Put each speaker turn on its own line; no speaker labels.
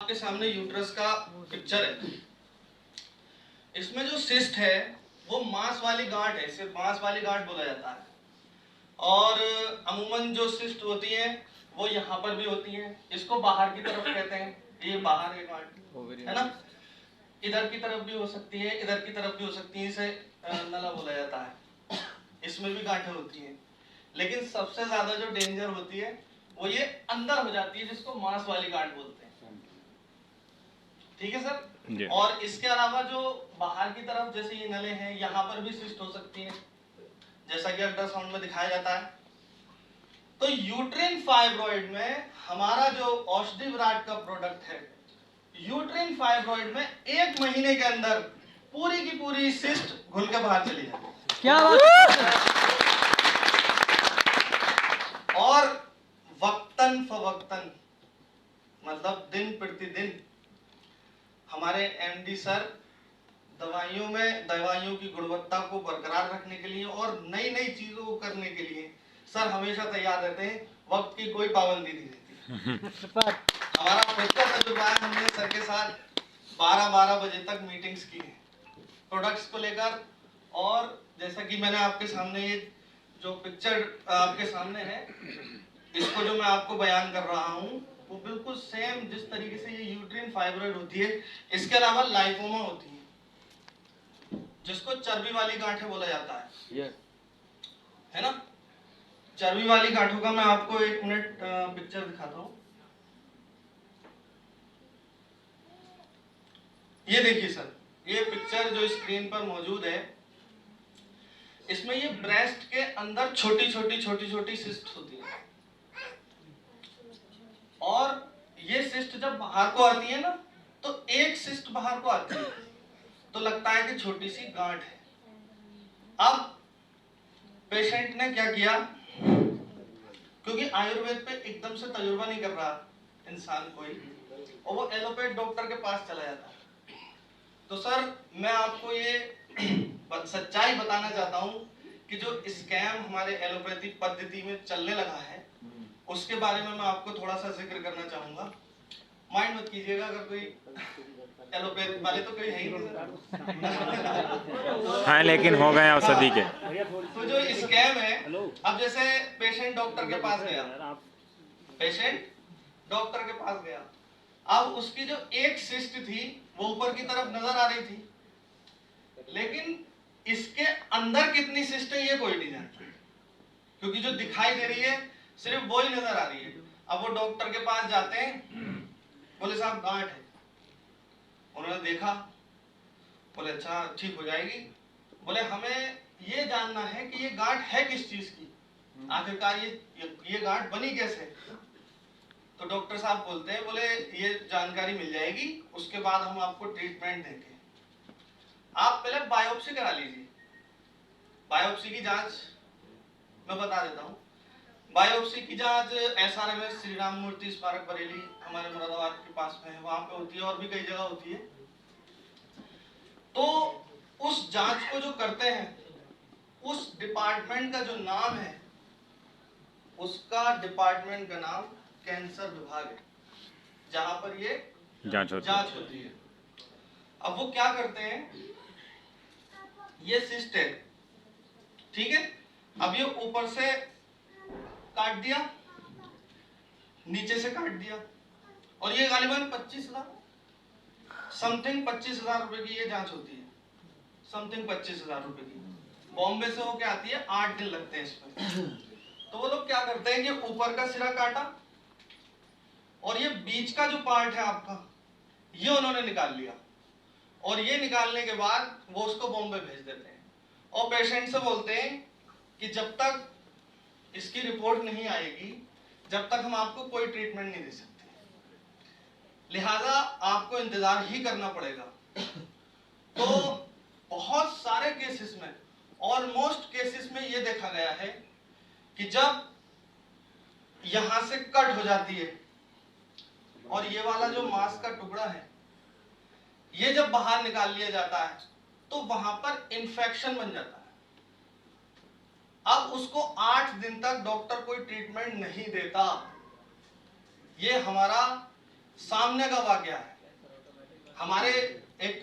आपके सामने यूट्रस का पिक्चर है। इसमें जो सिस्ट है वो मांस वाली गांठ है, इसे मांस वाली गांठ बोला जाता है। और अमूमन जो सिस्ट होती है वो यहाँ पर भी होती है, इसको बाहर की तरफ कहते हैं, ये बाहर है गांठ, है ना। इधर की तरफ भी हो सकती है, इधर की तरफ भी हो सकती है, इसे नला बोला जाता है। इसमें भी गांठें होती हैं, लेकिन सबसे ज्यादा जो डेंजर होती है वो ये अंदर हो जाती है, जिसको मांस वाली गांठ बोलते हैं। ठीक है सर। और इसके अलावा जो बाहर की तरफ जैसे ये नले हैं, यहाँ पर भी सिस्ट हो सकती है, जैसा कि अल्ट्रासाउंड में दिखाया जाता है। तो यूट्रिन फाइब्रॉइड में हमारा जो औषधि विराट का प्रोडक्ट है, यूट्रिन फाइब्रॉइड में 1 महीने के अंदर पूरी की पूरी सिस्ट घुल के बाहर चली जाती है। क्या बात। और वक्तन फवक्तन, मतलब दिन प्रतिदिन हमारे एमडी सर दवाइयों की गुणवत्ता को बरकरार रखने के लिए और नई नई चीजों को करने के लिए सर हमेशा तैयार रहते हैं। वक्त की कोई पाबंदी नहीं रहती। हमारा खुद का तजुर्बा है, हमने सर के साथ 12-12 बजे तक मीटिंग्स की हैं प्रोडक्ट्स को लेकर। और जैसा कि मैंने आपके सामने ये जो पिक्चर आपके सामने है, इसको जो मैं आपको बयान कर रहा हूँ वो बिल्कुल सेम जिस तरीके से ये यूट्रिन फाइब्रॉइड होती है, इसके अलावा लाइपोमा होती है, जिसको चर्बी वाली गांठें बोला जाता है, है ना। चर्बी वाली गांठों का मैं आपको 1 मिनट पिक्चर दिखाता हूँ। ये देखिए सर, ये पिक्चर जो स्क्रीन पर मौजूद है, इसमें ये ब्रेस्ट के अंदर छोटी छोटी सिस्ट होती है। और ये सिस्ट जब बाहर को आती है ना, तो एक सिस्ट बाहर को आती है तो लगता है कि छोटी सी गांठ है। अब पेशेंट ने क्या किया, क्योंकि आयुर्वेद पे एकदम से तजुर्बा नहीं कर रहा इंसान कोई, और वो एलोपैथ डॉक्टर के पास चला जाता है। तो सर मैं आपको ये सच्चाई बताना चाहता हूँ कि जो स्कैम हमारे एलोपैथी पद्धति में चलने लगा है, उसके बारे में मैं आपको थोड़ा सा जिक्र करना चाहूंगा। माइंड मत कीजिएगा, अगर कोई एलोपैथ वाले तो कोई है ही नहीं।
हाँ, लेकिन हो गए औषधि के।
तो जो स्कैम है, अब जैसे पेशेंट डॉक्टर के पास गया, अब उसकी जो एक सिस्ट थी वो ऊपर की तरफ नजर आ रही थी, लेकिन इसके अंदर कितनी सिस्ट है ये कोई नहीं जानता, क्योंकि जो दिखाई दे रही है सिर्फ वो ही नजर आ रही है। अब वो डॉक्टर के पास जाते हैं, बोले साहब गांठ है। उन्होंने देखा, बोले अच्छा ठीक हो जाएगी। बोले हमें ये जानना है कि ये गांठ है किस चीज की, आखिरकार ये गांठ बनी कैसे। तो डॉक्टर साहब बोलते हैं, बोले ये जानकारी मिल जाएगी, उसके बाद हम आपको ट्रीटमेंट देंगे। आप पहले बायोप्सी करा लीजिए। बायोप्सी की जांच मैं बता देता हूँ। बायोप्सी की जांच SRMS श्री राम मूर्ति स्मारक बरेली हमारे मुरादाबाद के पास में है, वहां पे होती है, और भी कई जगह होती है। तो उस जांच को जो करते हैं, उस डिपार्टमेंट का जो नाम है, उसका डिपार्टमेंट का नाम कैंसर विभाग है, जहां पर ये जांच होती है। अब वो क्या करते हैं, ये सिस्ट है, ठीक है। अब ये ऊपर से काट दिया, नीचे से काट दिया, और ये गालिबन 25,000 समथिंग 25,000 रुपए की ये जांच होती है, समथिंग 25,000 रुपए की। बॉम्बे से होके आती है, 8 दिन लगते हैं इस पर। तो वो लोग क्या करते हैं कि ऊपर का सिरा काटा, और ये बीच का जो पार्ट है आपका, ये उन्होंने निकाल लिया, और ये निकालने के बाद वो उसको बॉम्बे भेज देते हैं, और पेशेंट से बोलते हैं कि जब तक इसकी रिपोर्ट नहीं आएगी, जब तक हम आपको कोई ट्रीटमेंट नहीं दे सकते, लिहाजा आपको इंतजार ही करना पड़ेगा। तो बहुत सारे केसेस में, ऑलमोस्ट केसेस में ये देखा गया है कि जब यहां से कट हो जाती है और ये वाला जो मांस का टुकड़ा है, ये जब बाहर निकाल लिया जाता है, तो वहां पर इंफेक्शन बन जाता है। अब उसको 8 दिन तक डॉक्टर कोई ट्रीटमेंट नहीं देता। ये हमारा सामने का वाकया है। हमारे एक